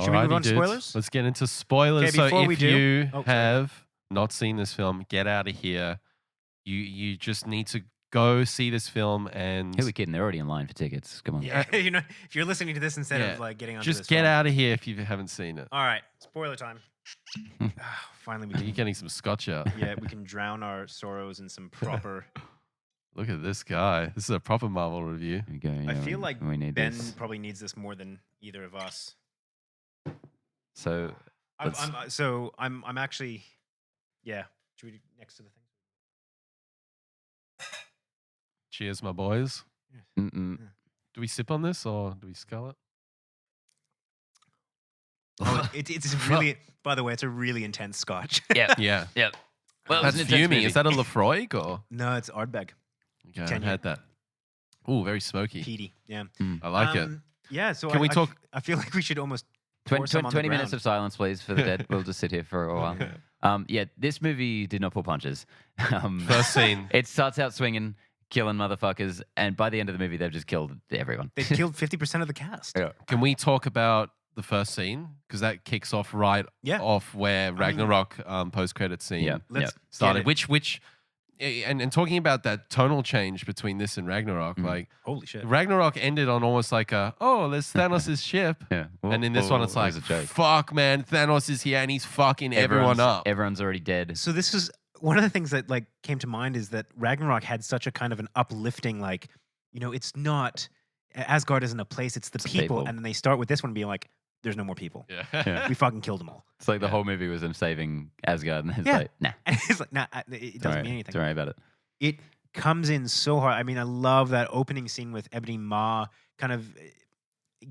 Should we move on to dudes. spoilers? Let's get into spoilers. Okay, before so we if do- you Oh, sorry. have not seen this film, get out of here. You just need to go see this film and Who are we kidding? They're already in line for tickets. Come on. Yeah, if you're listening to this instead of like getting onto just this get film. out of here if you haven't seen it. All right, spoiler time. Finally, we You're can, getting some scotch out. we can drown our sorrows in some proper. Look at this guy. This is a proper Marvel review. Here we go. I yeah, feel we- like we need Ben this. probably needs this more than either of us. So I'm actually, yeah. Should we do next to the thing? Cheers, my boys. mm-mm. Do we sip on this or do we scull it? Oh, it's really. By the way, it's a really intense Scotch. yeah, Yeah. yeah. Well, That's it's an intense fuming. movie. Is that a Lefroy or? No, it's Ardbeg. Okay, I've Tenure. had that. Ooh, very smoky. Peaty. Yeah. I like it. Yeah. So Can we talk- I feel like we should almost. 20 minutes of silence, please, for the dead. We'll just sit here for a while. This movie did not pull punches. First scene. It starts out swinging, killing motherfuckers, and by the end of the movie, they've just killed everyone. They killed 50% of the cast. Yeah. Can we talk about the first scene? Because that kicks off right Yeah. off where Ragnarok post-credit scene Yeah. Let's started. get it. Which and talking about that tonal change between this and Ragnarok, like Holy shit. Ragnarok ended on almost like there's Thanos' ship. Yeah. And in this one, it's like, a joke. fuck, man, Thanos is here and he's fucking everyone up. Everyone's already dead. So this is one of the things that like came to mind is that Ragnarok had such a kind of an uplifting, like, it's not Asgard isn't a place, it's the people. people. And then they start with this one being like, there's no more people. Yeah. Yeah. We fucking killed them all. It's like the whole movie was them saving Asgard, and it's Yeah. like, nah, And it's like, nah, it doesn't mean anything. Don't worry about it. It comes in so hard. I mean, I love that opening scene with Ebony Maw kind of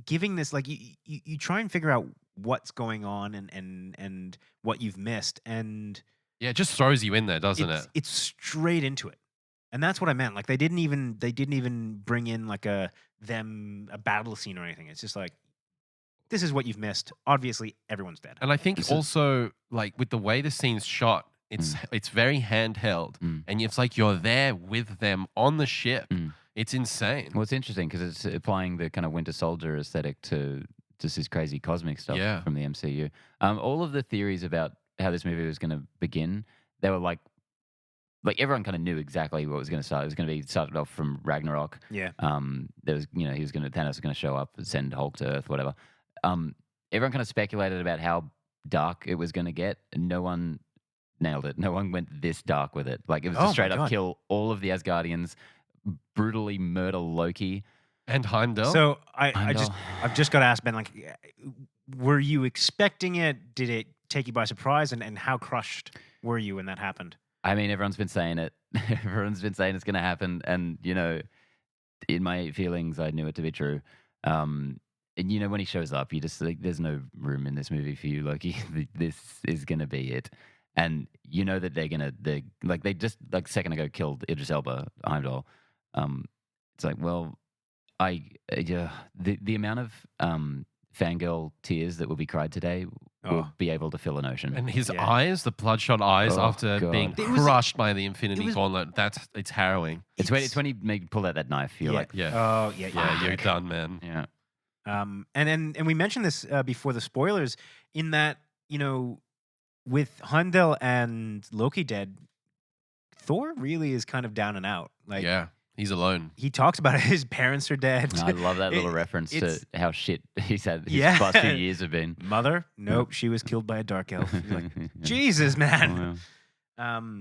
giving this, like, you try and figure out what's going on and what you've missed. And Yeah, it just throws you in there, doesn't it? it's straight into it. And that's what I meant. Like, they didn't even bring in like a battle scene or anything. It's just like, this is what you've missed. Obviously, everyone's dead. And I think also, like, with the way the scene's shot, it's very handheld. And it's like you're there with them on the ship. It's insane. Well, it's interesting because it's applying the kind of Winter Soldier aesthetic to just this crazy cosmic stuff from the MCU. All of the theories about how this movie was going to begin, they were like everyone kind of knew exactly what was going to start. It was going to be started off from Ragnarok. Yeah. There was, Thanos was going to show up and send Hulk to Earth, whatever. Everyone kind of speculated about how dark it was going to get. And no one nailed it. No one went this dark with it. Like, it was Oh just my straight up God. kill all of the Asgardians, brutally murder Loki. And Heimdall. So Heimdall. I've just got to ask Ben, like, were you expecting it? Did it take you by surprise? And how crushed were you when that happened? I mean, everyone's been saying it. Everyone's been saying it's going to happen. And, in my feelings, I knew it to be true. And, when he shows up, you just like, there's no room in this movie for you, Loki. This is going to be it. And you know that they just like a second ago killed Idris Elba, Heimdall. It's like, well, the amount of fangirl tears that will be cried today will be able to fill an ocean. and his eyes, the bloodshot eyes, Oh, after God. being It was- crushed by the Infinity was- Gauntlet, it's harrowing. It's when he pulled out that knife. You're like, Yeah. Oh yeah. Yeah, you're done, man. yeah. And we mentioned this before the spoilers, in that, with Heimdall and Loki dead, Thor really is kind of down and out. Like, Yeah, he's alone. he talks about it, his parents are dead. I love that little It- reference to it's- how shit his Yeah. past few years have been. Mother? Nope, she was killed by a dark elf. You're like, Jesus, man. Wow.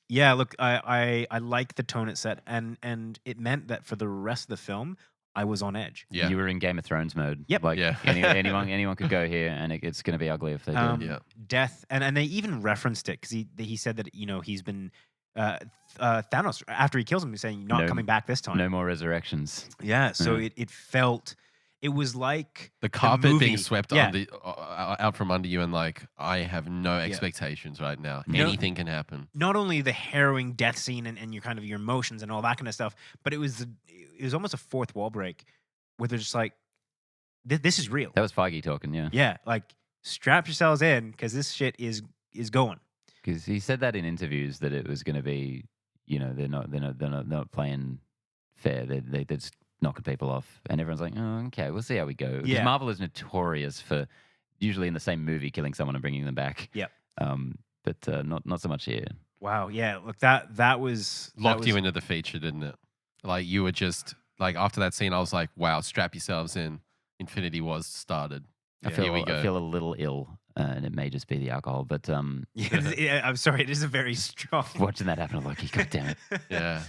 Yeah, look, I like the tone it set, and it meant that for the rest of the film, I was on edge. Yeah. You were in Game of Thrones mode. Yep. Like, Yeah. anyone could go here, and it's going to be ugly if they do. Yeah. Death, and they even referenced it because he said that he's been Thanos, after he kills him, he's saying not No- coming back this time. No more resurrections. Yeah, so Yeah. it felt, it was like The carpet movie. being swept Yeah. out from under you, and like, I have no expectations right now. No. Anything can happen. not only the harrowing death scene and your kind of your emotions and all that kind of stuff, but it was almost a fourth wall break where they're just like, this is real. That was Feige talking, yeah. Yeah, like strap yourselves in because this shit is going. Because he said that in interviews that it was going to be, they're not playing fair. They're just knocking people off, and everyone's like, oh, okay, we'll see how we go. Because Yeah. Marvel is notorious for usually in the same movie, killing someone and bringing them back. Yep. But not so much here. Wow. Yeah. Look, that was Locked you into the feature, didn't it? Like you were just like after that scene, I was like, wow, strap yourselves in. Infinity Wars started. I Here we go. feel a little ill, and it may just be the alcohol. But Yeah, I'm sorry. It is a very strong. watching that happen, I'm like, God damn it. Yeah.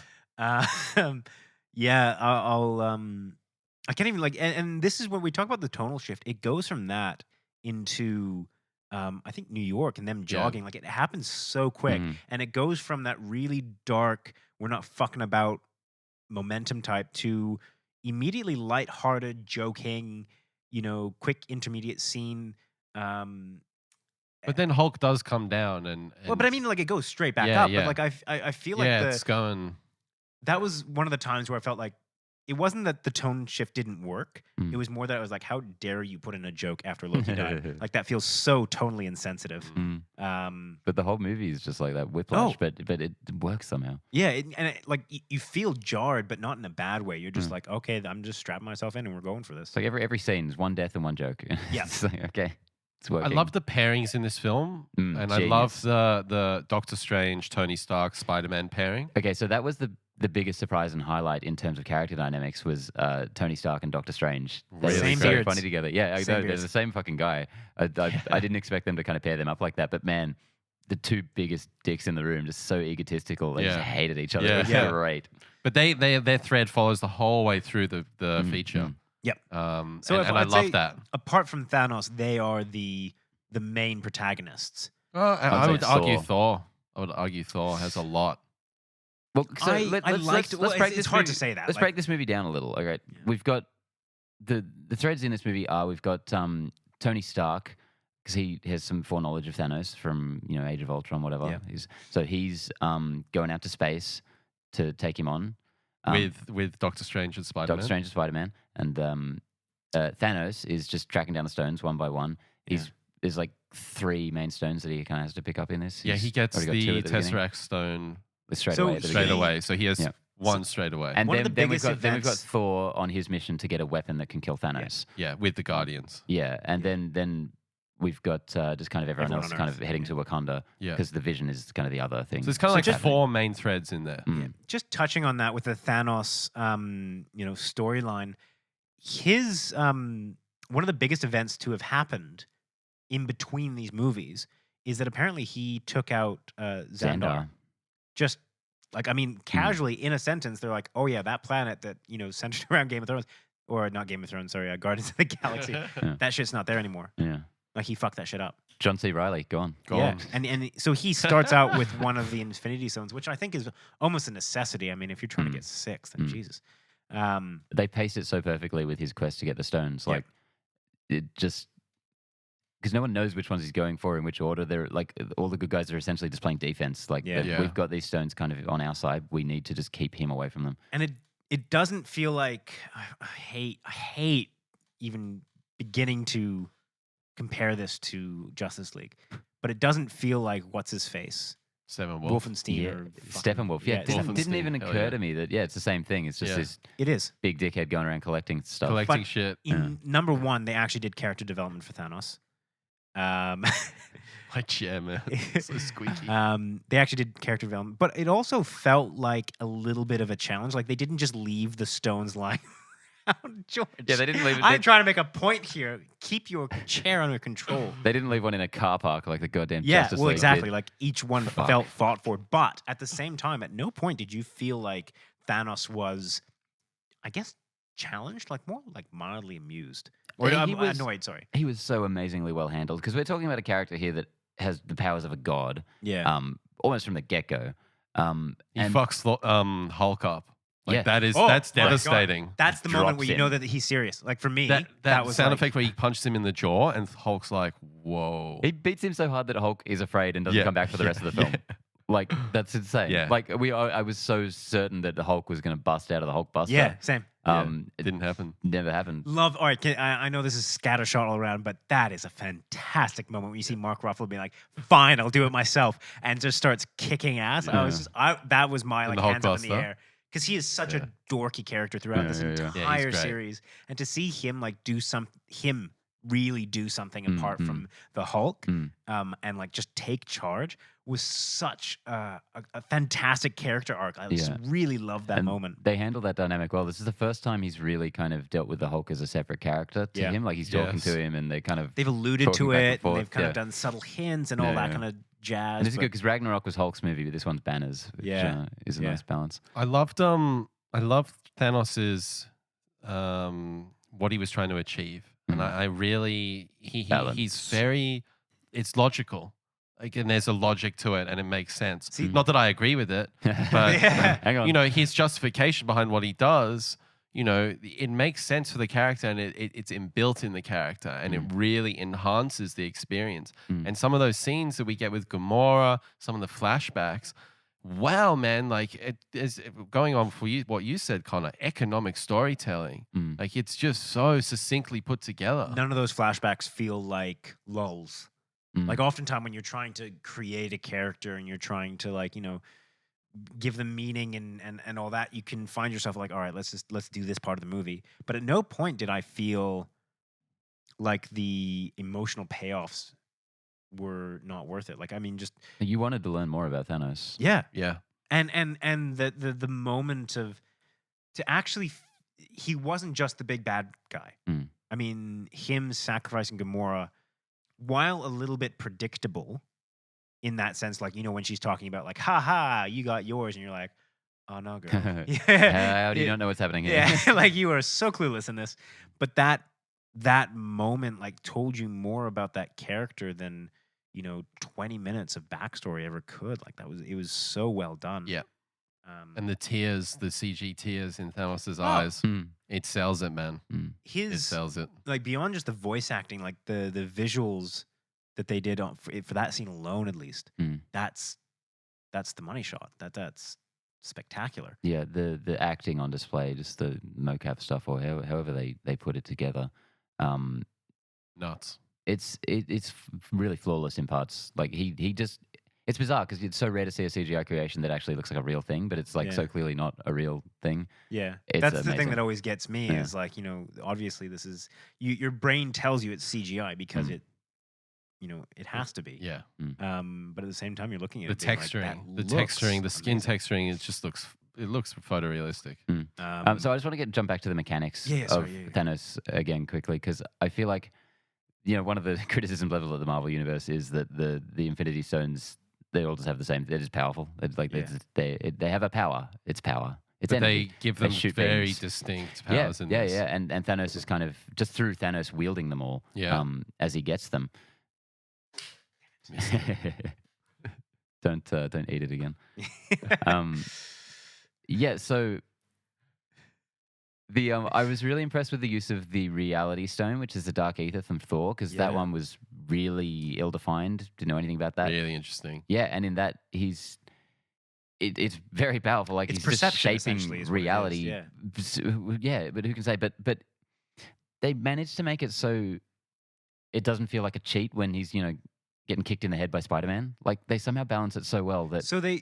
Yeah. I can't even like. And this is when we talk about the tonal shift. It goes from that into. I think New York and them jogging, like it happens so quick, and it goes from that really dark, we're not fucking about momentum type to immediately lighthearted, joking, quick intermediate scene. But then Hulk does come down and Well, but I mean, like it goes straight back Yeah, up. yeah. But like I feel like it's going. that was one of the times where I felt like it wasn't that the tone shift didn't work. It was more that I was like, how dare you put in a joke after Loki died? Like that feels so tonally insensitive. But the whole movie is just like that whiplash, but it works somehow. Yeah, like you feel jarred, but not in a bad way. You're just like, okay, I'm just strapping myself in and we're going for this. It's like every scene is one death and one joke. Yeah. It's like, okay, it's I working. love the pairings in this film, and I love the Doctor Strange, Tony Stark, Spider-Man pairing. Okay, so that was the biggest surprise and highlight in terms of character dynamics was Tony Stark and Doctor Strange. They Really? were Same so beards. funny together. Yeah, I Same know, they're beards. the same fucking guy. I didn't expect them to kind of pair them up like that, but man, the two biggest dicks in the room, just so egotistical. They just hated each other. Yeah. It was Yeah. great. But their thread follows the whole way through the feature. Yep. So and I love that. Apart from Thanos, they are the main protagonists. Well, I say would argue Thor. Thor. I would argue Thor has a lot. Well, so I let's liked. break It's this hard movie- to say that. Let's like, break this movie down a little. Okay, we've got the threads in this movie are we've got Tony Stark because he has some foreknowledge of Thanos from Age of Ultron, whatever. Yeah. He's going out to space to take him on With Doctor Strange and Spider-Man. Doctor Strange and Spider-Man, and Thanos is just tracking down the stones one by one. There's like 3 main stones that he kind of has to pick up in this. Yeah, he gets already got 2 the at the beginning. Tesseract stone straight So away. At the straight beginning. away. So he has Yeah. one straight away. And One of then the we've got biggest Thor on his mission to get a weapon that can kill Thanos. yeah, with the Guardians. Yeah, and then we've got just kind of everyone Everyone else on kind Earth, of heading to Wakanda Yeah. because the Vision is kind of the other thing. So it's kind of So like just- 4 main threads in there. just touching on that with the Thanos, storyline, his one of the biggest events to have happened in between these movies is that apparently he took out Xandar. Just like casually in a sentence, they're like, "Oh yeah, that planet that centered around Game of Thrones, or not Game of Thrones, sorry, Guardians of the Galaxy. That shit's not there anymore. Yeah. Like he fucked that shit up." John C. Reilly, gone. Yeah, and so he starts out with one of the Infinity Stones, which I think is almost a necessity. I mean, if you're trying to get 6, then Jesus. They paced it so perfectly with his quest to get the stones. Yeah. Like, it just... Because no one knows which ones he's going for in which order. They're like, all the good guys are essentially just playing defense. Like, Yeah. Yeah. we've got these stones kind of on our side. We need to just keep him away from them. And it doesn't feel like I hate even beginning to compare this to Justice League, but it doesn't feel like what's his face Steppenwolf. Wolfenstein Yeah, or Steppenwolf. Yeah, didn't Wolfenstein. even Hell occur yeah. to me that, it's the same thing. It's just Yeah. this It is. big dickhead going around collecting stuff. Collecting But shit. In number 1, they actually did character development for Thanos. Like, yeah, man. So squeaky. They actually did character development, but it also felt like a little bit of a challenge. Like they didn't just leave the stones lying around, George. Yeah, they didn't leave it. I'm trying to make a point here. Keep your chair under control. They didn't leave one in a car park like the goddamn Yeah, Justice well, League exactly. did. Like each one Fuck. felt fought for, but at the same time, at no point did you feel like Thanos was, I guess, challenged, like more like mildly amused or Yeah, he was- annoyed. Sorry. He was so amazingly well handled because we're talking about a character here that has the powers of a god, Yeah. almost from the get go. He And fucks Hulk up. Like, Yeah. that's Oh, my God. devastating. That's the moment where drops you know in. that he's serious. Like for me, That was sound like, effect where he punched him in the jaw and Hulk's like, whoa. he beats him so hard that Hulk is afraid and doesn't Yeah. come back for the rest of the film. Yeah. Like that's insane. Yeah. Like I was so certain that the Hulk was going to bust out of the Hulk buster. Yeah, same. It Didn't happen. never happened. Love. All right, I know this is scattershot all around, but that is a fantastic moment when you see Mark Ruffalo being like, "Fine, I'll do it myself," and just starts kicking ass. That was my In like the hands up in the Hulkbuster? air because he is such a dorky character throughout Yeah, this yeah, yeah. Yeah, he's entire great. series, and to see him like do really do something apart from the Hulk, and like just take charge was such a fantastic character arc. I just really love that moment. They handle that dynamic well. This is the first time he's really kind of dealt with the Hulk as a separate character to him. Like he's talking to him, and they've alluded to it, and they've kind Yeah. of done subtle hints and all that kind of jazz. And this is good because Ragnarok was Hulk's movie, but this one's Banner's, which is a nice balance. I loved Thanos's what he was trying to achieve, and I really he's very it's logical. Like, and there's a logic to it, and it makes sense. Not that I agree with it, but Hang on. you know, his justification behind what he does, you know, it makes sense for the character, and it's inbuilt in the character, and it really enhances the experience. And some of those scenes that we get with Gamora, some of the flashbacks, wow, man, like it is going on for you. What you said, Connor, economic storytelling, like it's just so succinctly put together. None of those flashbacks feel like lulls. Like oftentimes when you're trying to create a character and you're trying to like, you know, give them meaning and all that, you can find yourself like, all right, let's do this part of the movie. But at no point did I feel like the emotional payoffs were not worth it. Like, I mean, just You wanted to learn more about Thanos. yeah. And And the moment of to actually he wasn't just the big bad guy. I mean, him sacrificing Gamora, while a little bit predictable in that sense, like, you know, when she's talking about like, ha ha, you got yours, and you're like, oh no, girl. How do you not know what's happening here? Yeah, like you are so clueless in this. But that moment like told you more about that character than, you know, 20 minutes of backstory ever could. Like it was so well done. Yeah. And the tears, the CG tears in Thanos' eyes, it sells it, man. It sells it. Like beyond just the voice acting, like the visuals that they did for that scene alone, at least, that's the money shot. That's spectacular. Yeah, the acting on display, just the mocap stuff, or however they put it together, Nuts. It's really flawless in parts. Like he just. It's bizarre because it's so rare to see a CGI creation that actually looks like a real thing, but it's like so clearly not a real thing. Yeah, It's that's the amazing. thing that always gets me is like, you know, obviously this is your brain tells you it's CGI because it, you know, it has to be. Yeah. But at the same time, you're looking at The it being texturing, like, the texturing, the skin amazing. texturing, it looks photorealistic. So I just want to jump back to the mechanics of Thanos again quickly, because I feel like, you know, one of the criticism levels of the Marvel universe is that the Infinity Stones, they all just have the same. They're just powerful. It's like they have a power. It's power. It's But energy. they give them shoot very beams. distinct powers in this. Yeah. And Thanos is kind of just through Thanos wielding them all. As he gets them. Don't eat it again. So I was really impressed with the use of the Reality Stone, which is the Dark Ether from Thor, because that one was really ill-defined. Didn't know anything about that. Really interesting. Yeah, and in that it's very powerful. Like It's he's just perception, shaping essentially, is what it is, reality. yeah. But who can say? But they managed to make it so it doesn't feel like a cheat when he's, you know, getting kicked in the head by Spider-Man. Like they somehow balance it so well that. So they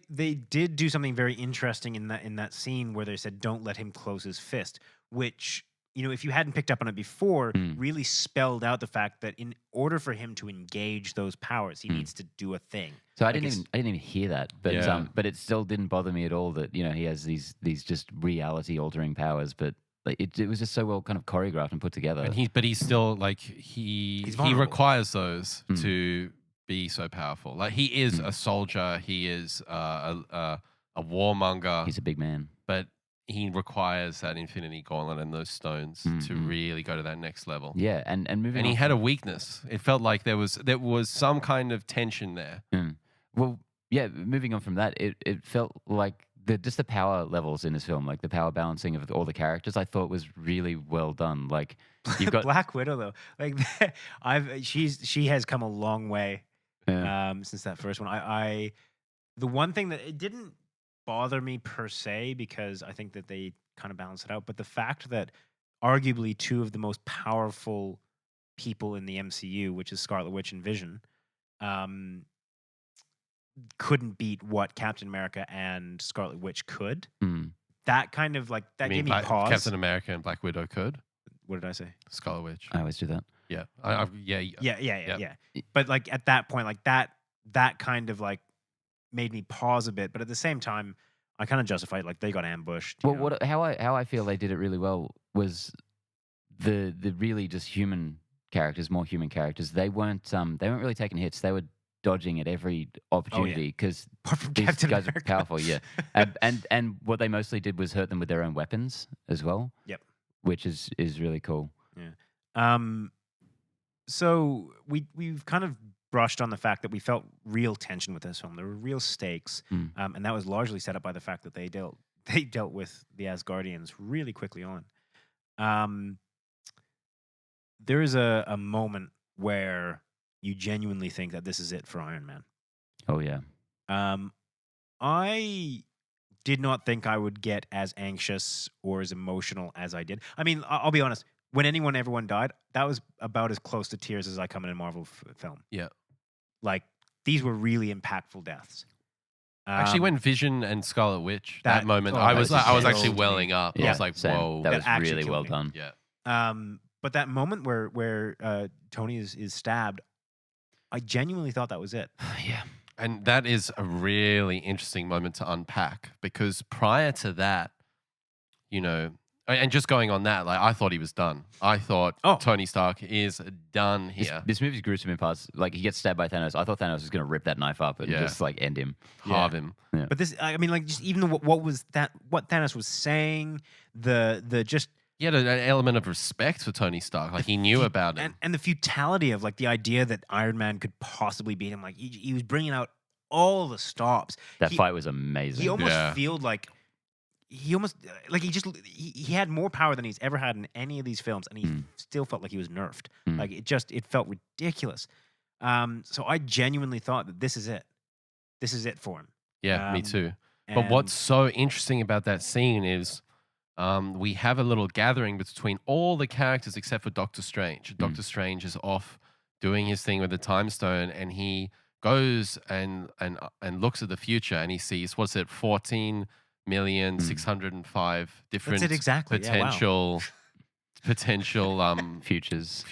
did do something very interesting in that scene where they said, "Don't let him close his fist," which, you know, if you hadn't picked up on it before, really spelled out the fact that in order for him to engage those powers, he needs to do a thing. So Like I didn't even hear that, but but it still didn't bother me at all that, you know, he has these just reality altering powers, but like it was just so well kind of choreographed and put together. And he's still like he vulnerable. requires those to be so powerful. Like he is a soldier, he is a warmonger. He's a big man, but he requires that Infinity Gauntlet and those stones to really go to that next level. Yeah, and moving. And he on had a weakness. It felt like there was some kind of tension there. Well, yeah. Moving on from that, it felt like just the power levels in this film, like the power balancing of all the characters, I thought was really well done. Like you've got Black Widow though, like she has come a long way since that first one. The one thing that it didn't bother me per se, because I think that they kind of balance it out, but the fact that arguably two of the most powerful people in the MCU, which is Scarlet Witch and Vision, couldn't beat what Captain America and Scarlet Witch could. That gave me pause. Captain America and Black Widow could. What did I say? Scarlet Witch. I always do that. Yeah. Yeah. But like at that point, like that kind of like made me pause a bit. But at the same time, I kind of justified like they got ambushed. you Well, know? how I feel they did it really well was the really just human characters, more human characters. They weren't really taking hits. They were dodging at every opportunity because Apart from these Captain guys America. are powerful. Yeah, and what they mostly did was hurt them with their own weapons as well. Yep. Which is really cool. So we've kind of brushed on the fact that we felt real tension with this film. There were real stakes, and that was largely set up by the fact that they dealt with the Asgardians really quickly on. There is a moment where you genuinely think that this is it for Iron Man. Oh yeah. I did not think I would get as anxious or as emotional as I did. I mean, I'll be honest. When everyone died, that was about as close to tears as I come in a Marvel film. Yeah. Like, these were really impactful deaths. Actually, when Vision and Scarlet Witch, that moment, oh, I that was just actually killed me. welling up. I Yeah, was like, same. whoa. That was actually really killed well me. done. Yeah. But that moment where Tony is stabbed, I genuinely thought that was it. Yeah. And that is a really interesting moment to unpack because prior to that, you know, and just going on that, like I thought he was done. I thought Tony Stark is done here. This movie's gruesome in parts. Like he gets stabbed by Thanos. I thought Thanos was going to rip that knife up and just like end him, Halve him. Yeah. But this, I mean, like just even what Thanos was saying, the just. He had an element of respect for Tony Stark. Like he knew about it. And the futility of like the idea that Iron Man could possibly beat him. Like he was bringing out all the stops. That fight was amazing. He almost felt like he had more power than he's ever had in any of these films, and he still felt like he was nerfed. Like it felt ridiculous. So I genuinely thought that this is it. This is it for him. Yeah, me too. But what's so interesting about that scene is we have a little gathering between all the characters except for Doctor Strange. Doctor Strange is off doing his thing with the Time Stone, and he goes and looks at the future, and he sees 14,605 different That's it exactly. potential futures.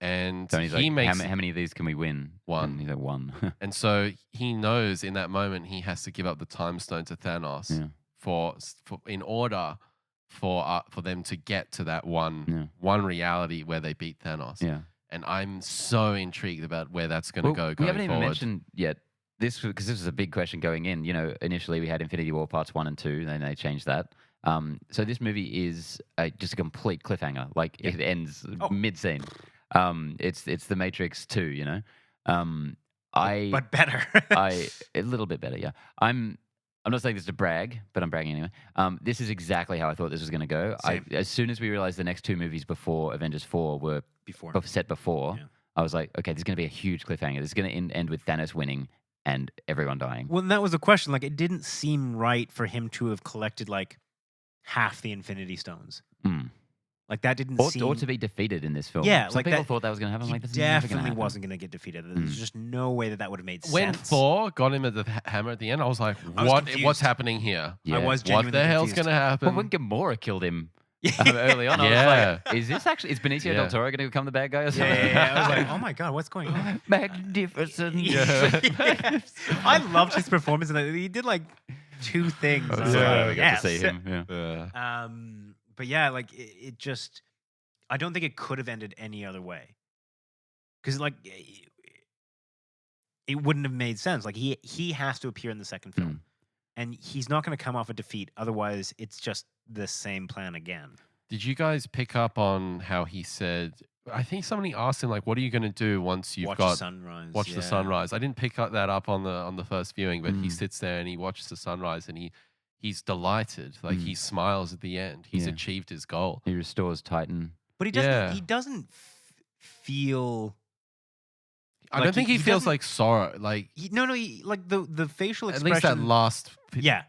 And Tony's he like, makes how many of these can we win? One. And he's like, one. and so he knows in that moment he has to give up the Time Stone to Thanos for in order for them to get to that one reality where they beat Thanos. Yeah. And I'm so intrigued about where that's going to go. We haven't even forward. mentioned yet this because this was a big question going in. You know, initially we had Infinity War Parts 1 and 2, then they changed that. So this movie is just a complete cliffhanger. Like it ends mid-scene. It's the Matrix 2, you know. But better. A little bit better, yeah. I'm not saying this to brag, but I'm bragging anyway. This is exactly how I thought this was going to go. As soon as we realized the next two movies before Avengers 4 were set before, I was like, okay, there's going to be a huge cliffhanger. This is going to end with Thanos winning and everyone dying. Well, and that was the question. Like, it didn't seem right for him to have collected like half the Infinity Stones. Like that didn't seem... Or to be defeated in this film. Yeah, some like people that, thought that was going to happen. He like, this is never gonna definitely happen. wasn't going to get defeated. There's just no way that would have made When sense. Thor got him at the hammer at the end, I was like, what's happening here? Yeah. I was genuinely What the hell's confused. going to happen? Well, when Gamora killed him early on, I was like, is Benicio del Toro going to become the bad guy or something? Yeah. I was like, oh my God, what's going on? Magnificent. Yes. I loved his performance in that. He did like two things. I was we like, got to see him. Yeah. But yeah, like it just... I don't think it could have ended any other way. Because like it wouldn't have made sense. Like he has to appear in the second film. And he's not going to come off a defeat. Otherwise, it's just the same plan again. Did you guys pick up on how he said, I think somebody asked him, like, what are you going to do once you've Watch got... the sunrise. Watch the sunrise. I didn't pick up that up on the first viewing, but he sits there and he watches the sunrise and he's delighted. Like, he smiles at the end. He's achieved his goal. He restores Titan. But he doesn't. He doesn't feel. I don't think he feels like sorrow. Like like the facial at expression. least that last.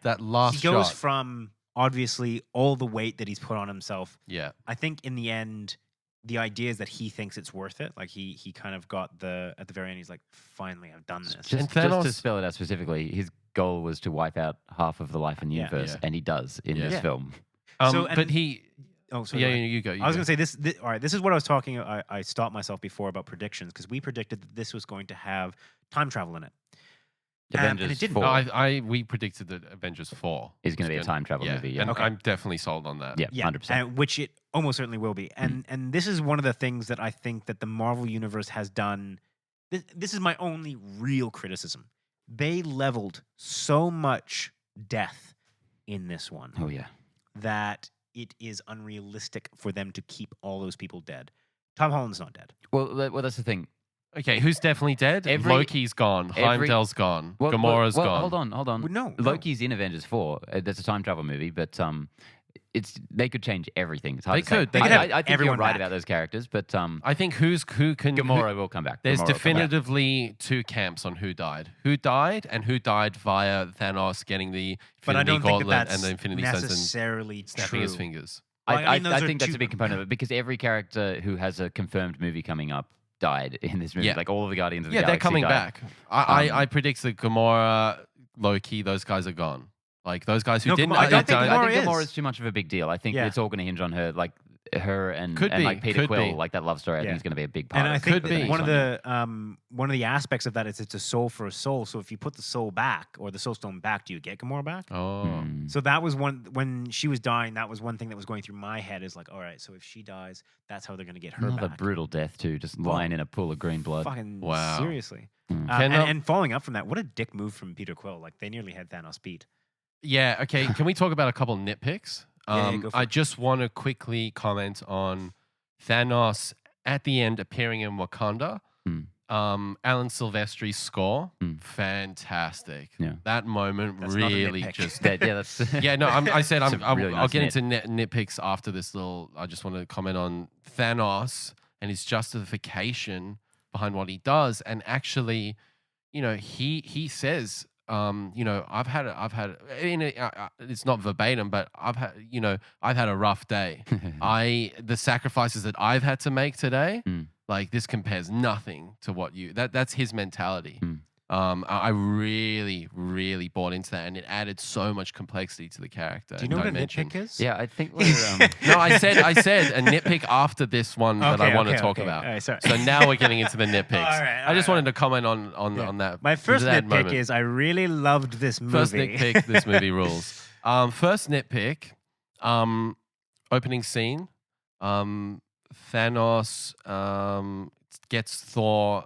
That last. He goes shot. from obviously all the weight that he's put on himself. Yeah. I think in the end, the idea is that he thinks it's worth it. Like he kind of got at the very end. He's like, finally, I've done this. Just to spell it out specifically, his goal was to wipe out half of the life in the universe, and he does in this film. But he. Oh, sorry. Yeah, go ahead. you go. I was going to say this. All right, this is what I was talking. I stopped myself before about predictions because we predicted that this was going to have time travel in it. And Avengers it didn't. 4 we predicted that Avengers 4 is going to be a time travel movie. Yeah, and Okay. I'm definitely sold on that. yeah, Yeah, 100%. and which it almost certainly will be. And this is one of the things that I think that the Marvel Universe has done. This is my only real criticism. They leveled so much death in this one Oh yeah. that it is unrealistic for them to keep all those people dead. Tom Holland's not dead. Well, that's the thing. Okay, who's definitely dead? Loki's gone. Heimdall's gone. Gamora's gone. Hold on. Well, no. Loki's in Avengers 4. That's a time travel movie, but they could change everything. It's hard They to say. could. They could have I think you're everyone right back. about those characters, but I think who can Gamora will come back. There's Gamora will come back. definitively two camps on who died. Who died and who died via Thanos getting the But I Infinity don't think that Gauntlet that's and the Infinity Stones and necessarily snapping true. his fingers. Well, I mean, those I are think that's two- a big component of it because every character who has a confirmed movie coming up died in this movie. Yeah. Like all of the Guardians of the Yeah, Galaxy they're coming died. back. I predict that Gamora, Loki, those guys are gone. Like those guys who No, didn't. Gamora- I don't think died- Gamora I think is. Gamora's too much of a big deal. I think Yeah. it's all going to hinge on her, like her and Could be, like Peter could Quill, be. like that love story. I Yeah. think is going to be a big part. And of I it. think Could be. one of the aspects of that is it's a soul for a soul. So if you put the soul back or the soul stone back, do you get Gamora back? Oh. So that was one when she was dying. That was one thing that was going through my head. Is like, all right, so if she dies, that's how they're going to get her Another back. brutal death too, just lying in a pool of green blood. Fucking Wow. seriously. Mm. And following up from that, what a dick move from Peter Quill. Like they nearly had Thanos beat. Yeah, okay. Can we talk about a couple nitpicks? Yeah, go for I it. just want to quickly comment on Thanos at the end appearing in Wakanda. Mm. Alan Silvestri's score, Mm. fantastic. Yeah. That moment That's not a really nitpick. just. That's Yeah, no, I said It's a I'll really nice get nit. into nitpicks after this little. I just want to comment on Thanos and his justification behind what he does, and actually, he says, I've had, it's not verbatim, but I've had a rough day. The sacrifices that I've had to make today, Mm. like this compares nothing to what that's his mentality. Mm. I really, really bought into that, and it added so much complexity to the character. Do you know what a dimension. nitpick is? yeah. I think we're No, I said a nitpick after this one that I want to talk about. All right, sorry. So now we're getting into the nitpicks. All right, I just all wanted to comment on that. My first that nitpick moment. is I really loved this movie. First nitpick, this movie rules. First nitpick, opening scene. Thanos gets Thor,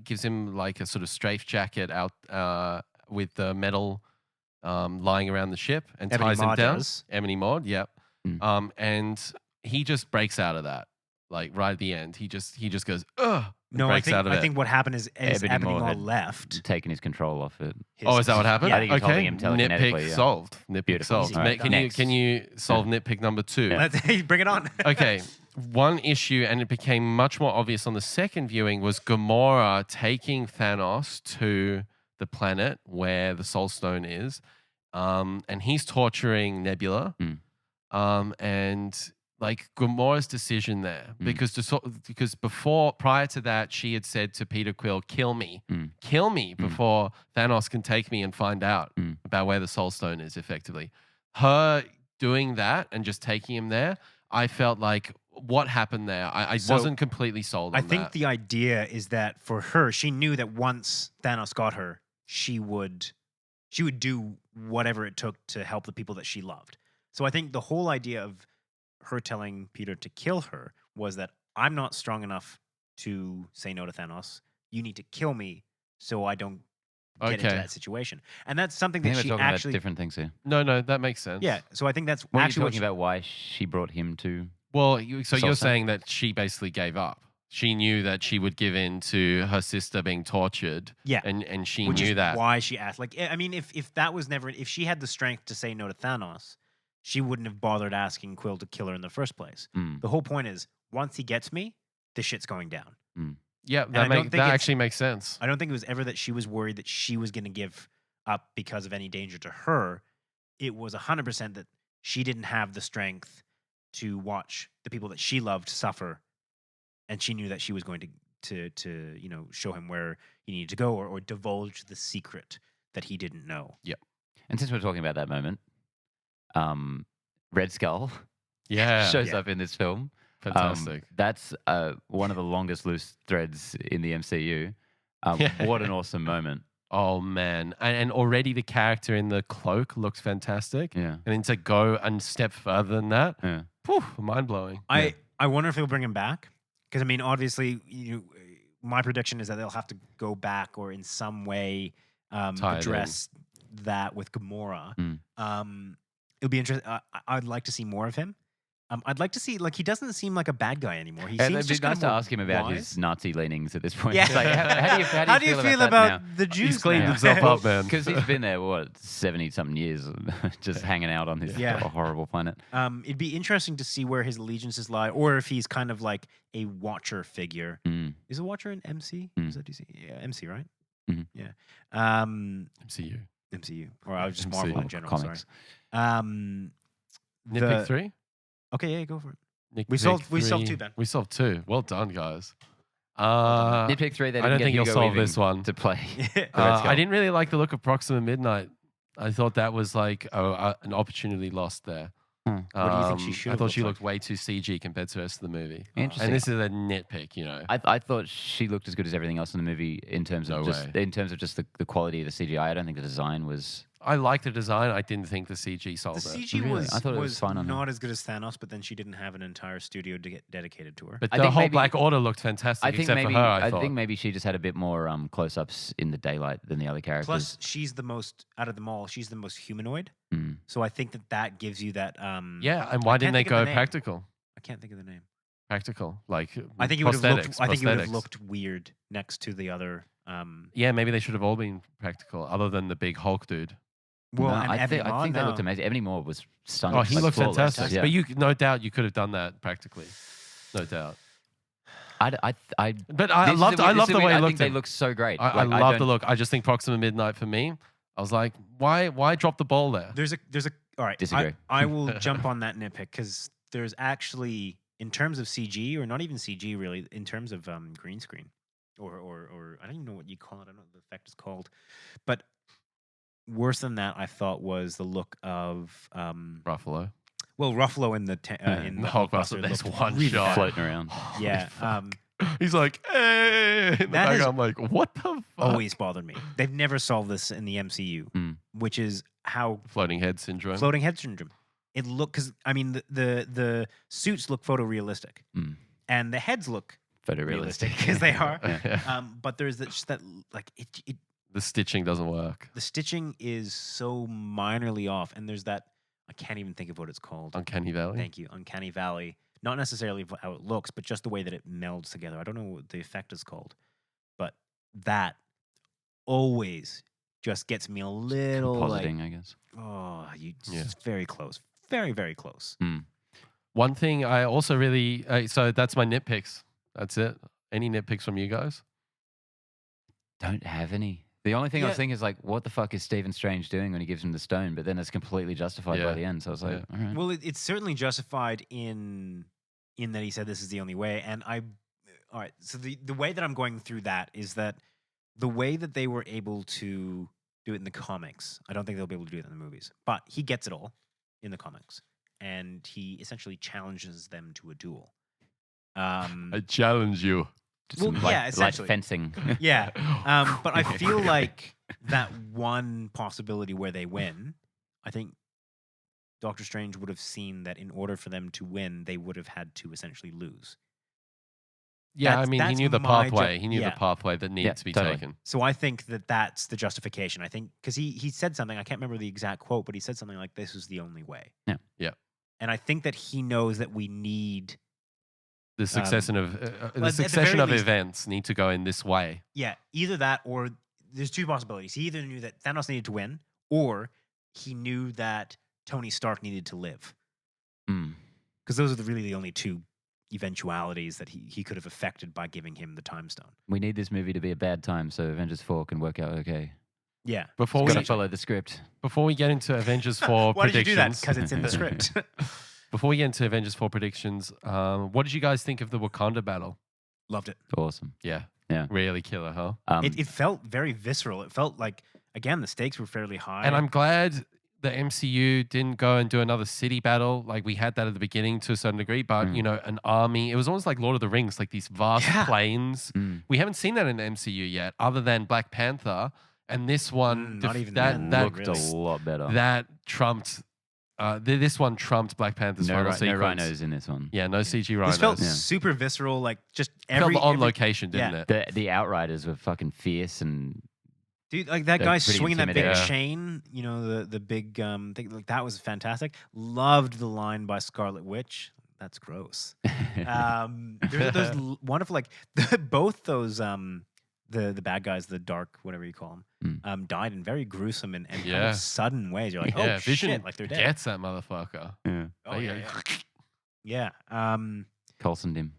gives him like a sort of strafe jacket out with the metal lying around the ship and Ebony ties him Maw down. does. Ebony Maud, yep. Mm. And he just breaks out of that, like right at the end. He just goes, ugh. and No, breaks out of I it. think what happened is Ebony Ebony Maw Maw had left. taking his control off it. Oh, is that what happened? Yeah, I think he's okay. holding him telekinetically, Nitpick yeah. solved. Nitpick Beautiful. solved. Easy. All right, Can next. you solve nitpick number 2? Let's bring it on. Okay. One issue, and it became much more obvious on the second viewing, was Gamora taking Thanos to the planet where the Soul Stone is, and he's torturing Nebula, and like Gamora's decision there, because prior to that, she had said to Peter Quill, "Kill me, kill me before Thanos can take me and find out about where the Soul Stone is." Effectively, her doing that and just taking him there, I felt like. What happened there? I So, wasn't completely sold on I think that. the idea is that for her, she knew that once Thanos got her, she would do whatever it took to help the people that she loved. So I think the whole idea of her telling Peter to kill her was that I'm not strong enough to say no to Thanos. You need to kill me so I don't get into Okay. that situation. And that's something I think that we're she talking actually about different things here. No, that makes sense. Yeah, so I think that's What are you actually what talking about? Why she brought him to? Well, so Soul you're Stone? saying that she basically gave up. She knew that she would give in to her sister being tortured. Yeah. And she which knew is that. why she asked. Like, I mean, if that was never, if she had the strength to say no to Thanos, she wouldn't have bothered asking Quill to kill her in the first place. Mm. The whole point is, once he gets me, this shit's going down. Yeah, I don't think that it's- actually makes sense. I don't think it was ever that she was worried that she was going to give up because of any danger to her. It was 100% that she didn't have the strength to watch the people that she loved suffer, and she knew that she was going to show him where he needed to go or divulge the secret that he didn't know. And since we're talking about that moment, Red Skull Yeah. shows Yeah. up in this film. Fantastic. That's one of the longest loose threads in the MCU. What an awesome moment. Oh man, and already the character in the cloak looks fantastic. Yeah. And then to go and step further than that, Yeah. mind blowing. I wonder if they'll bring him back because I mean, obviously, my prediction is that they'll have to go back or in some way Tie it address that with Gamora. Mm. It'll be interesting. I'd like to see more of him. I'd like to see he doesn't seem like a bad guy anymore. He And seems it'd be just nice to more ask him about wise. his Nazi leanings at this point. Yeah. It's like, how do you feel about that now? the Jews? He's cleaned now? himself up, man. Because he's been there, 70-something years, just hanging out on this Yeah. horrible planet. It'd be interesting to see where his allegiances lie, or if he's kind of like a Watcher figure. Mm. Is a Watcher an MC? Is that DC? Yeah, MC, right? Mhm. Yeah. MCU. MCU, or I was just MCU. Marvel in general. Comics. Sorry. Nitpick 3? Okay, yeah, go for it. Nitpick We solved 3. two, Ben. We solved 2. Well done, guys. Nitpick 3, they I didn't don't get think you'll Hugo solve Weaving this one. to play. Yeah. I didn't really like the look of Proxima Midnight. I thought that was like an opportunity lost there. Hmm. What do you think she should I have thought looked she like? looked way too CG compared to the rest of the movie. Interesting. And this is a nitpick, I thought she looked as good as everything else in the movie in terms of No just way. the quality of the CGI. I don't think the design was. I liked the design. I didn't think the CG sold The it. CG Really? was I thought it was fine on her. not as good as Thanos, but then she didn't have an entire studio to get dedicated to her. But I the think whole maybe- Black Order looked fantastic, I think except maybe for her, I thought. think maybe she just had a bit more close-ups in the daylight than the other characters. Plus, she's the most out of them all. She's the most humanoid. Mm. So I think that gives you that. Yeah, and why didn't they think of the go name. practical? I can't think of the name. Practical, like I think it would have looked. prosthetics, I think it would have prosthetics. looked weird next to the other. Yeah, maybe they should have all been practical, other than the big Hulk dude. Well, No, and I think Ebony they Maw, looked no. amazing. Ebony Moore was stunning. Oh, he like looked flawless. fantastic. Yeah. But no doubt you could have done that practically. No doubt. I But I this is loved a weird- the this is a way weird- it I looked. think they look so great. I Like, love the don't- look. I just think Proxima Midnight for me. I was like, why drop the ball there? There's a. All right. Disagree. I will jump on that nitpick because there's actually, in terms of CG, or not even CG really, in terms of green screen, or I don't even know what you call it. I don't know what the effect is called, but worse than that, I thought was the look of Ruffalo. Ruffalo in the In the Hulkbuster, there's one shot. floating around. Yeah. He's like, hey! In the That back, is I'm like, what the fuck? Always bothered me. They've never solved this in the MCU, Mm. which is how Floating head syndrome. floating head syndrome. It look because I mean the suits look photorealistic, Mm. and the heads look Photorealistic. realistic because they are. Yeah. But there's just that like it The stitching doesn't work. the stitching is so minorly off, and there's that I can't even think of what it's called. Uncanny Valley. Thank you, Uncanny Valley. Not necessarily how it looks, but just the way that it melds together. I don't know what the effect is called, but that always just gets me a little like, Compositing, I guess. oh, Yeah. it's very close, very very close. Mm. One thing I also really so that's my nitpicks. That's it. Any nitpicks from you guys? Don't have any. The only thing I Yeah. was thinking is like, what the fuck is Stephen Strange doing when he gives him the stone? But then it's completely justified by Yeah. the end. So I was like, Yeah. all right. Well, it's certainly justified in that he said this is the only way. And all right. So the way that I'm going through that is that the way that they were able to do it in the comics, I don't think they'll be able to do it in the movies. But he gets it all in the comics, and he essentially challenges them to a duel. I challenge you. Just well, some yeah, light essentially. fencing. Yeah. But I feel like that one possibility where they win, I think Doctor Strange would have seen that in order for them to win, they would have had to essentially lose. Yeah, I mean, he that's knew the my pathway. He knew yeah. the pathway that needed Yeah, to be totally. taken. So I think that that's the justification. I think because he said something, I can't remember the exact quote, but he said something like, "This is the only way." Yeah. Yeah. And I think that he knows that we need, The succession of at the the succession very of least- events need to go in this way. either that or there's two possibilities. He either knew that Thanos needed to win, or he knew that Tony Stark needed to live. Mm. Because those are really the only two eventualities that he could have affected by giving him the time stone. We need this movie to be a bad time so Avengers 4 can work out okay. Yeah. Before Got to we follow the script. get into Avengers 4 Why did you do that? predictions, Because it's in the script. before we get into Avengers 4 predictions, what did you guys think of the Wakanda battle? Loved it. Awesome. Yeah. Yeah. Really killer, huh? It felt very visceral. It felt like, again, the stakes were fairly high. And I'm glad the MCU didn't go and do another city battle. Like we had that at the beginning to a certain degree, but an army. It was almost like Lord of the Rings, like these vast plains. We haven't seen that in the MCU yet, other than Black Panther. And this one, not even that then, looked really. a lot better. That trumped. This one trumped Black Panther's final sequence. No rhinos in this one. Yeah, no CG rhinos. This felt super visceral, like just Felt on location, didn't it? The Outriders were fucking fierce and. Dude, like that They're guy pretty swinging that big intimidating. chain, you know, the big thing, like that was fantastic. Loved the line by Scarlet Witch. That's gross. There's those wonderful, like both those the bad guys, the dark, whatever you call them, died in very gruesome and kind of sudden ways. You're like, oh Vision shit, like they're dead. gets that motherfucker. Yeah. Oh yeah. Coulsoned him.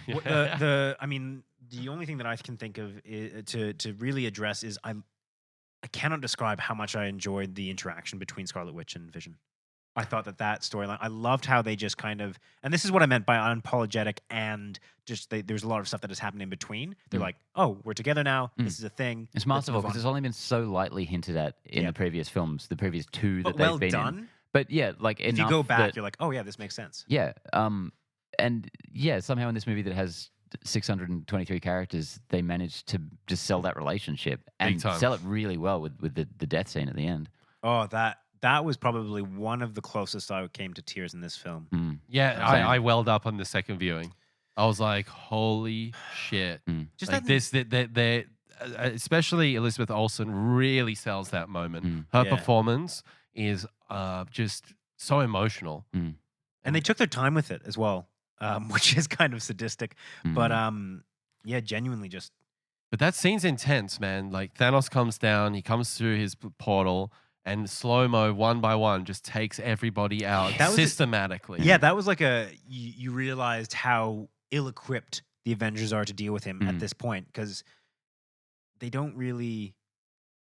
I mean, the only thing that I can think of to really address is I cannot describe how much I enjoyed the interaction between Scarlet Witch and Vision. I thought that storyline, I loved how they just kind of, and this is what I meant by unapologetic and just there's a lot of stuff that has happened in between. They're like, oh, we're together now. This is a thing. It's masterful because it's only been so lightly hinted at in the previous films, the previous two that they've been in. But yeah, like if you go back, you're like, oh yeah, this makes sense. Yeah. And yeah, somehow in this movie that has 623 characters, they managed to just sell that relationship and sell it really well with the death scene at the end. Oh, that was probably one of the closest I came to tears in this film. Yeah, I welled up on the second viewing. I was like, holy shit. Just like they especially Elizabeth Olsen really sells that moment. Her performance is just so emotional. And they took their time with it as well, which is kind of sadistic. But yeah, genuinely just. But that scene's intense, man. Like Thanos comes down, he comes through his portal, and slow-mo, one by one, just takes everybody out systematically. That was like you realized how ill-equipped the Avengers are to deal with him at this point, because they don't really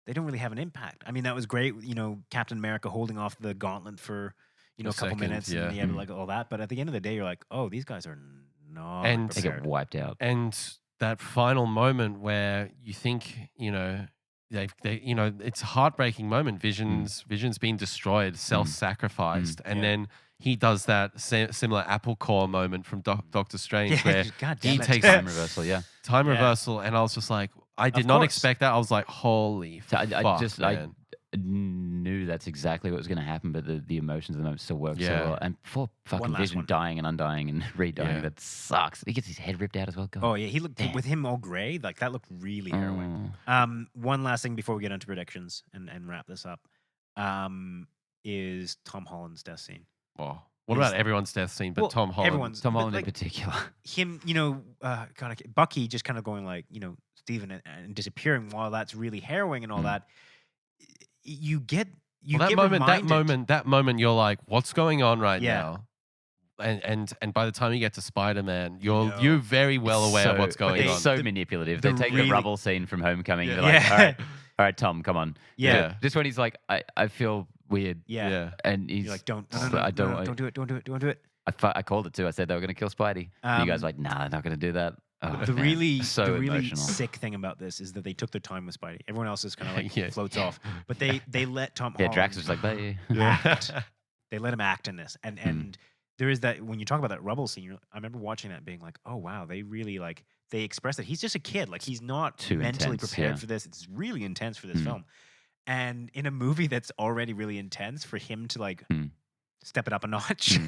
have an impact. I mean, that was great, you know, Captain America holding off the gauntlet for, you know, a couple minutes and he had like all that. But at the end of the day, you're like, oh, these guys are not prepared. They get wiped out. And that final moment where you think, you know, they you know, it's a heartbreaking moment. Vision's been destroyed, self-sacrificed, and then he does that similar apple core moment from Doctor Strange where he takes time reversal. Time reversal, and I was just like, I did not expect that. I was like, holy fuck, I knew that's exactly what was going to happen, but the emotions of the moment still work so well. And for fucking Vision dying and undying and redying, that sucks. He gets his head ripped out as well. God. Oh yeah, he looked with him all gray. Like that looked really harrowing. One last thing before we get into predictions and wrap this up, is Tom Holland's death scene. Oh, what about everyone's death scene? But Tom Holland, Tom Holland in particular. Him, you know, Bucky just kind of going like, you know, Stephen and disappearing. While that's really harrowing and all that. You get that moment you're like, what's going on right now? And by the time you get to Spider-Man, you're very well aware of what's going on. It's so manipulative. They take the rubble scene from Homecoming. They're like, all right, Tom, come on. Just when he's like, I feel weird. And he's like, don't do it. I called it too. I said they were going to kill Spidey. And you guys were like, nah, they're not going to do that. Oh, the really sick thing about this is that they took their time with Spidey. Everyone else is kind of like floats off, but they let Tom Holland Drax was like, bye. act. They let him act in this, and there is that when you talk about that rubble scene. I remember watching that, being like, oh wow, they really they express that he's just a kid, like he's not too mentally prepared for this. It's really intense for this film, and in a movie that's already really intense, for him to like step it up a notch,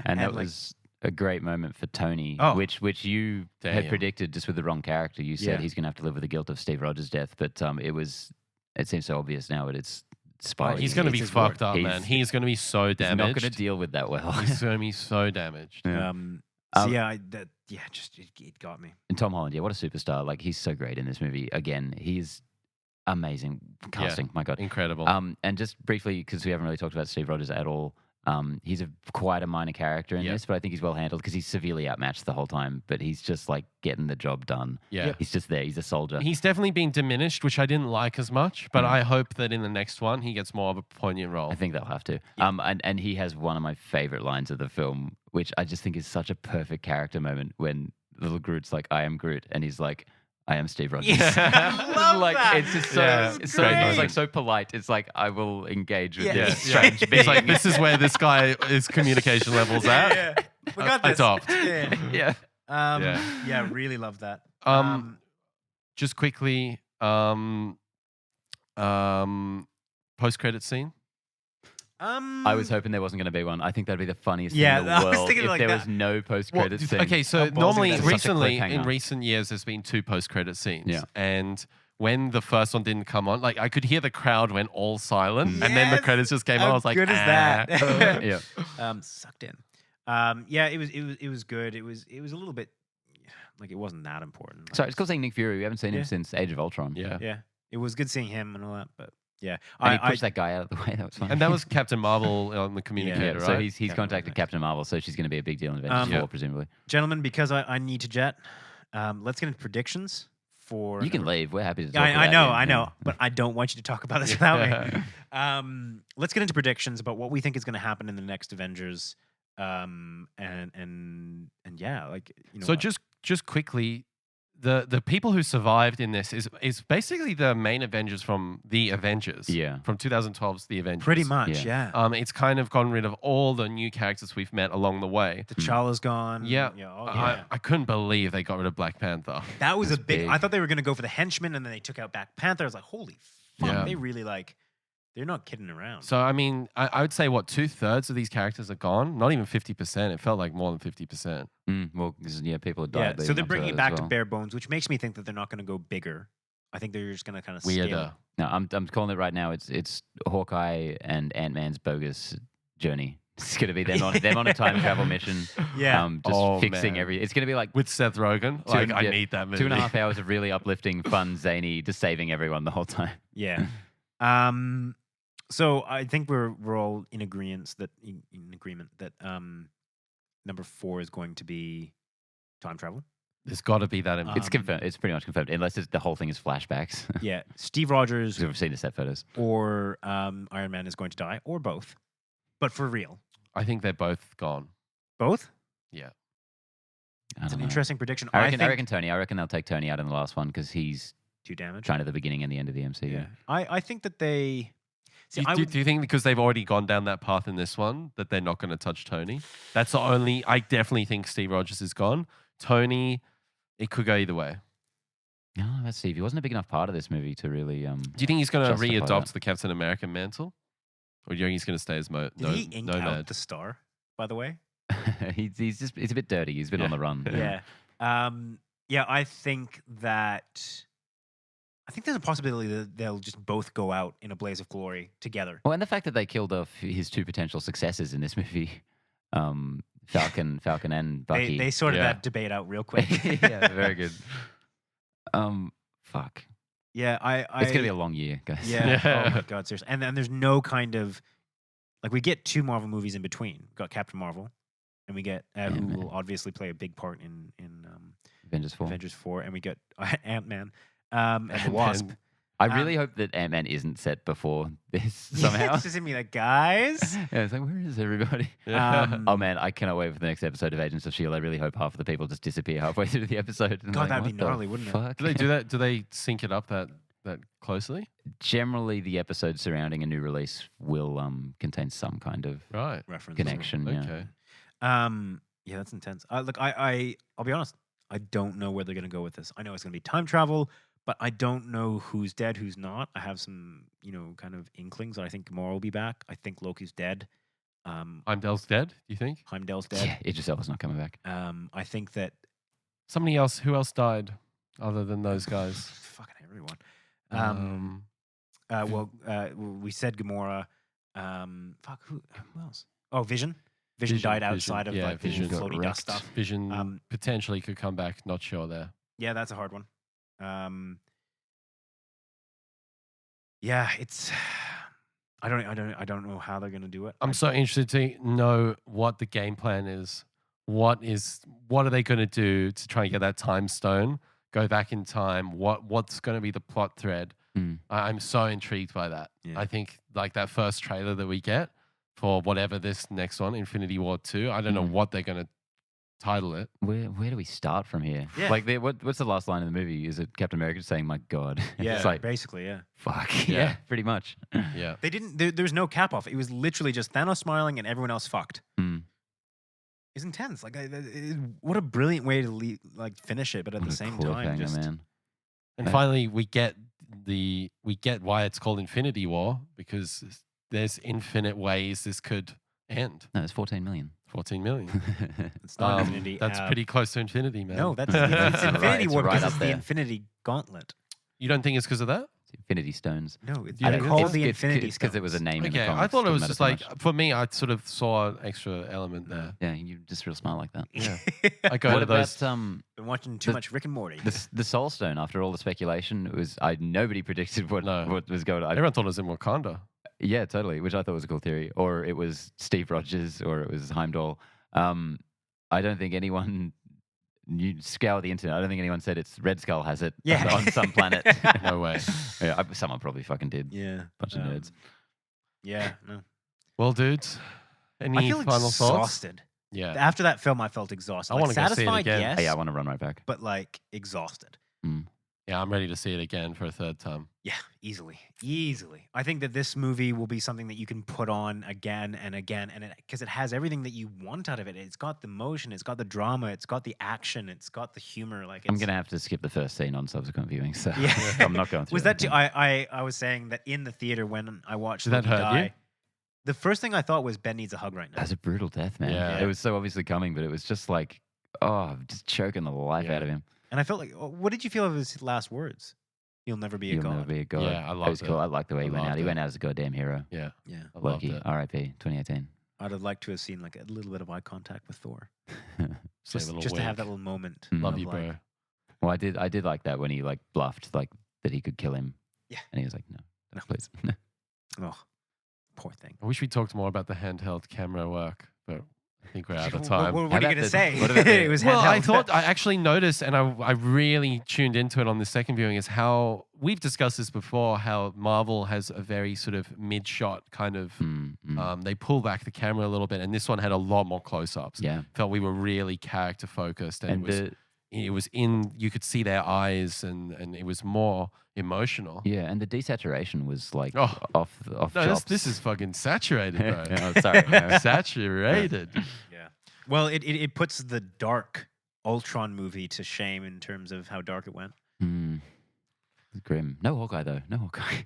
and that was a great moment for Tony, which you had predicted just with the wrong character. You said he's going to have to live with the guilt of Steve Rogers' death, but it seems so obvious now. But it's Spidey. He's going to be fucked up, man. He's going to be so damaged. He's not going to deal with that well. He's going to be so damaged. It got me. And Tom Holland, what a superstar! Like he's so great in this movie. Again, he's amazing casting. My God, incredible. And just briefly, because we haven't really talked about Steve Rogers at all. He's quite a minor character in this, but I think he's well handled because he's severely outmatched the whole time. But he's just like getting the job done. He's just there. He's a soldier. He's definitely been diminished, which I didn't like as much. But I hope that in the next one he gets more of a poignant role. I think they'll have to. And he has one of my favorite lines of the film, which I just think is such a perfect character moment when little Groot's like, "I am Groot," and he's like, I am Steve Rogers. I love like that. it's just so Yeah, it's so great it's like moment. so polite. It's like I will engage with Yeah. this Yeah. strange being. It's like this is where this guy is communication levels at. Yeah. We got this. Adopt. Yeah. yeah. Yeah, really love that. Just quickly, post credit scene. I was hoping there wasn't going to be one. I think that'd be the funniest Yeah, thing in I the was world thinking if like there that. was no post-credit scene. Okay, so How ballsy normally, that is. Such a recently, in cliffhanger. recent years, there's been 2 post-credit scenes. Yeah. And when the first one didn't come on, like I could hear the crowd went all silent, and then the Yes! credits just came on. How I was like, good is "Ah." that? yeah. Sucked in. Yeah, it was good. It was a little bit like it wasn't that important. Sorry, it's cool seeing Nick Fury. We haven't seen Yeah. him since Age of Ultron. Yeah. Yeah, it was good seeing him and all that, but yeah, And he pushed that guy out of the way. That was fun. And that was Captain Marvel on the communicator, yeah, right? so he's Captain contacted Marvel. Captain Marvel, so she's going to be a big deal in Avengers 4, Yeah. presumably. gentlemen, because I need to jet. Let's get into predictions for. You can number- leave. We're happy to talk I about know, you. I know, Yeah. but I don't want you to talk about this without me. Let's get into predictions about what we think is going to happen in the next Avengers. And yeah, like So just quickly, the people who survived in this is basically the main Avengers from the Avengers. Yeah. From 2012's The Avengers. pretty much, Yeah. yeah. It's kind of gotten rid of all the new characters we've met along the way. T'Challa's gone. Yeah. Oh, yeah. I couldn't believe they got rid of Black Panther. That was a big. big. I thought they were going to go for the henchman, and then they took out Black Panther. I was like, holy fuck! Yeah. They really they're not kidding around. So, I mean, I would say, 2/3 of these characters are gone? Not even 50%. It felt like more than 50%. Well, people have yeah, died. so leading they're up bringing it that back as to well. bare bones, which makes me think that they're not going to go bigger. I think they're just going to kind of Weirder. No, I'm calling it right now. It's Hawkeye and Ant-Man's bogus journey. It's going to be them on a time travel mission. Yeah. Just Oh, fixing man. everything. It's going to be like With Seth Rogen. Like, I need that movie. 2.5 hours of really uplifting, fun, zany, just saving everyone the whole time. Yeah. So I think we're all in agreement that number 4 is going to be time travel. There's got to be that in It's confirmed. It's pretty much confirmed, unless the whole thing is flashbacks. Yeah, Steve Rogers We've seen the set photos. or Iron Man is going to die, or both, but for real, I think they're both gone. both. Yeah. I It's an don't know. interesting prediction. I reckon, think I reckon Tony. I reckon they'll take Tony out in the last one because he's 2 damage. trying to the beginning and the end of the MCU. Yeah, I think that they. See, Do you think because they've already gone down that path in this one that they're not going to touch Tony? That's the only. I definitely think Steve Rogers is gone. Tony, it could go either way. No, that's Steve. He wasn't a big enough part of this movie to really. Do you think he's going to Justify readopt that. the Captain American mantle, or do you think he's going to stay as Did he ink out nomad? the star? By the way. he's a bit dirty. He's been on the run. Yeah. Yeah, I think there's a possibility that they'll just both go out in a blaze of glory together. Well, and the fact that they killed off his 2 potential successors in this movie, Falcon and Bucky. They sorted Yeah. that debate out real quick. yeah, very good. Fuck. Yeah, It's gonna be a long year, guys. Yeah. Yeah. Oh my god, seriously. And then there's no kind of we get 2 Marvel movies in between. We've got Captain Marvel, and we get who Ant-Man. will obviously play a big part in Avengers 4. Avengers 4, and we get Ant-Man and the Wasp. I really hope that Ant-Man isn't set before this somehow. It's just in me like, guys. Yeah, it's like, where is everybody? Oh man, I cannot wait for the next episode of Agents of S.H.I.E.L.D. I really hope half of the people just disappear halfway through the episode. And God, like, that'd be what the gnarly, wouldn't it? fuck? Do they do that? Do they sync it up that closely? Generally, the episodes surrounding a new release will contain some kind of Right. Reference. connection. Yeah. Okay. Yeah, that's intense. Look, I'll be honest. I don't know where they're gonna go with this. I know it's gonna be time travel, but I don't know who's dead, who's not. I have some, kind of inklings. I think Gamora will be back. I think Loki's dead. Heimdall's dead. Do you think Heimdall's dead. Yeah, Idris Elba's not coming back. I think that somebody else? Who else died other than those guys? fucking everyone. We said Gamora. Who else? Oh, Vision. Vision died outside of the Vision got floaty dust stuff. Vision potentially could come back. Not sure there. Yeah, that's a hard one. Yeah, it's. I don't know how they're gonna do it. I'm so interested to know what the game plan is. What are they going to do to try and get that time stone? Go back in time. What's going to be the plot thread? I'm so intrigued by that. Yeah. I think like that first trailer that we get for whatever this next one, Infinity War 2. I don't know what they're going to title it. Where do we start from here? Yeah. Like, what's the last line of the movie? Is it Captain America saying, "My God"? Yeah, It's like, basically, yeah. fuck. Yeah. Yeah, pretty much. Yeah. They didn't. There's no cap off. It was literally just Thanos smiling and everyone else fucked. Mm. It's intense. Like, what a brilliant way to finish it, but at What the a same time, cliffhanger, just man. And finally, we get why it's called Infinity War, because there's infinite ways this could end. No, it's 14 million. 14 million. it's not Infinity. That's pretty close to infinity, man. No, it's Right, Infinity it's War right because up it's the there. Infinity Gauntlet. You don't think it's because of that? Infinity Stones. No, it's Yeah, they're it's- called the Infinity It's because it was a name in the Okay, comics. I thought it was Doesn't just matter like, so much. for me, I sort of saw an extra element there. Yeah, you just real smart like that. Yeah. I go What to those. about Been watching too the- much Rick and Morty. the Soul Stone? After all the speculation, it was nobody predicted what was going on. Everyone thought it was in Wakanda. Yeah, totally. Which I thought was a cool theory. Or it was Steve Rogers, or it was Heimdall. I don't think anyone. You scour the internet. I don't think anyone said it's Red Skull has it Yeah. on some planet. No way. Yeah, someone probably fucking did. Yeah, Bunch of nerds. Yeah, no. Well, dudes, any I feel final thoughts? exhausted. Yeah. After that film, I felt exhausted. I wanna go see it satisfied, again. yes, Hey, I want to run right back. but like exhausted. Yeah, I'm ready to see it again for a third time. Yeah, easily. I think that this movie will be something that you can put on again and again, and because it has everything that you want out of it. It's got the motion, it's got the drama, it's got the action, it's got the humor. Like, I'm gonna have to skip the first scene on subsequent viewing, so Yeah. I'm not going through. Was that too, everything. I was saying that in the theater when I watched Did that Loki hurt you? die, the first thing I thought was Ben needs a hug right now. That's a brutal death, man. Yeah. It was so obviously coming, but it was just like, just choking the life Yeah. out of him. And I felt like, what did you feel of his last words? You'll never be a You'll god. never be a god. Yeah, I That was loved it. cool. I like the way I he went out. loved He it. went out as a goddamn hero. Yeah. Yeah, I loved Loki, it. R.I.P. 2018. I'd have liked to have seen like a little bit of eye contact with Thor, Say a just little to have wink. that little moment. Mm. Love of, you, like, bro. Well, I did like that when he like bluffed like that he could kill him. Yeah. And he was like, no, please. Oh, poor thing. I wish we talked more about the handheld camera work, but I think we're out of What, time. what How are you about gonna the- say? what about the- It was Well, I handheld. thought I actually noticed, and I really tuned into it on the second viewing, is how we've discussed this before. How Marvel has a very sort of mid-shot kind of. They pull back the camera a little bit, and this one had a lot more close-ups. Yeah. Felt we were really character focused, and And it was in. You could see their eyes, and it was more emotional. yeah, and the desaturation was like Oh. off No, chops. this is fucking saturated, bro. Yeah, oh, sorry. No. Saturated. Yeah. Well, it puts the dark Ultron movie to shame in terms of how dark it went. Mm. Grim. No Hawkeye though. No Hawkeye.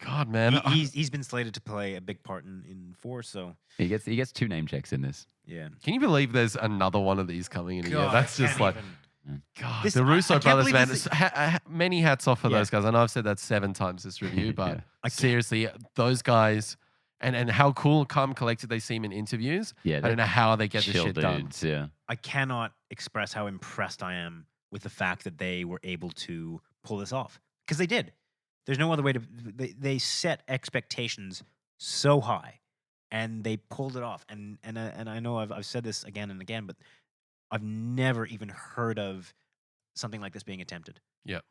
God, man. He's been slated to play a big part in 4, so He gets 2 name checks in this. yeah. Can you believe there's another one of these coming in a year? God, That's I just can't like, even- God, This- the I Russo can't brothers, believe man. this- Many hats off for Yeah. those guys. I know I've said that 7 times this review, but Yeah. I can't- seriously, those guys, and how cool, calm, collected they seem in interviews. Yeah. I don't know how they get this chill shit done. dudes, yeah. I cannot express how impressed I am with the fact that they were able to pull this off, because they did. There's no other way to. They set expectations so high, and they pulled it off. And I know I've said this again and again, but I've never even heard of something like this being attempted. Yep.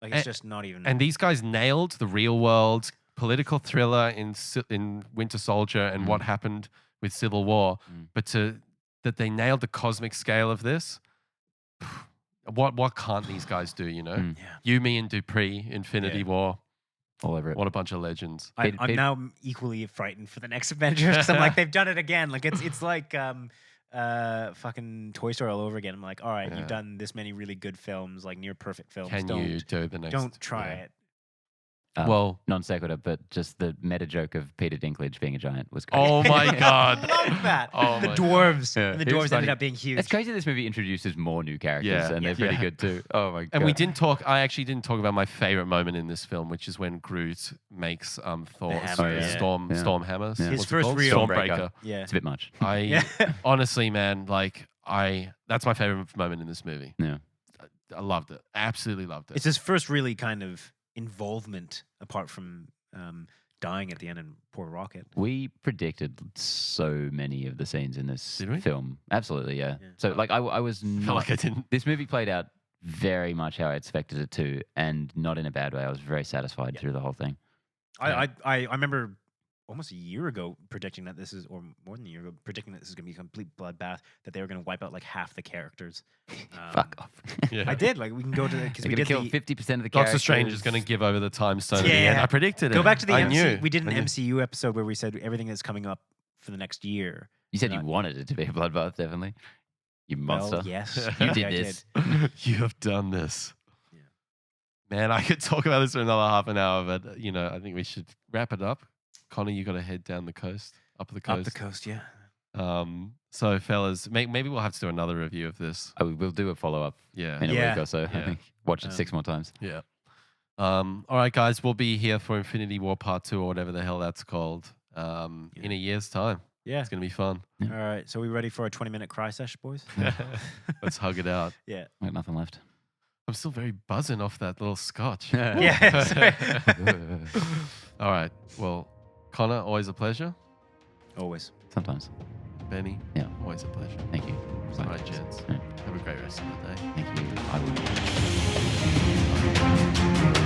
Like, it's just not even. And these guys nailed the real world political thriller in Winter Soldier and what happened with Civil War, but that they nailed the cosmic scale of this. What can't these guys do? You know, Mm. yeah. you, me, and Dupree, Infinity Yeah. War. All over it. What a bunch of legends. I'm Pete- now equally frightened for the next Avengers, because I'm like, they've done it again. Like, it's like fucking Toy Story all over again. I'm like, all right, Yeah. you've done this many really good films, like near perfect films. Can you do the next? don't try yeah. it. Well, non sequitur, but just the meta joke of Peter Dinklage being a giant was great. oh my God. Love that. Oh the my dwarves. Yeah. And the It was dwarves ended funny. up being huge. It's crazy this movie introduces more new characters, Yeah. and they're pretty Yeah. good too. Oh my god! And we didn't talk. I actually didn't talk about my favorite moment in this film, which is when Groot makes Thor hammer, yeah. Storm hammer. Yeah. His What's it first called? real- Stormbreaker. Yeah. It's a bit much. I Yeah. honestly, man, that's my favorite moment in this movie. Yeah. I loved it. Absolutely loved it. It's his first really kind of involvement, apart from dying at the end in Poor Rocket. We predicted so many of the scenes in this Did we? film. Absolutely, yeah. Yeah. So like I was I feel not. like I didn't. This movie played out very much how I expected it to, and not in a bad way. I was very satisfied Yeah. through the whole thing. I remember almost a year ago predicting that this is, or more than a year ago, predicting that this is going to be a complete bloodbath, that they were going to wipe out like half the characters. Fuck off. Yeah. I did. Like we can go to because They're we gonna did kill the 50% of the characters. Doctor Strange is going to give over the time stone at the end. Yeah. I predicted it. go back to the I MCU. knew. We did an I knew. MCU episode where we said everything that's coming up for the next year. You said Not- you wanted it to be a bloodbath, definitely. You monster. Well, yes, You I did this. You have done this. Yeah. Man, I could talk about this for another half an hour, but I think we should wrap it up. Connor, you got to head down the coast, up the coast. Up the coast, yeah. So, fellas, maybe we'll have to do another review of this. Oh, we'll do a follow up Yeah. in a Yeah. week or so. I Yeah. think. Watch it 6 more times. Yeah. All right, guys, we'll be here for Infinity War Part 2 or whatever the hell that's called in a year's time. Yeah. It's going to be fun. All right. So we ready for a 20-minute cry sesh, boys? Let's hug it out. Yeah. Like nothing left. I'm still very buzzing off that little scotch. Yeah. sorry. All right. Well, Connor, always a pleasure. Always. Sometimes. Benny, Yeah. always a pleasure. Thank you. All right, gents. Yeah. Have a great rest of the day. Thank you. I will.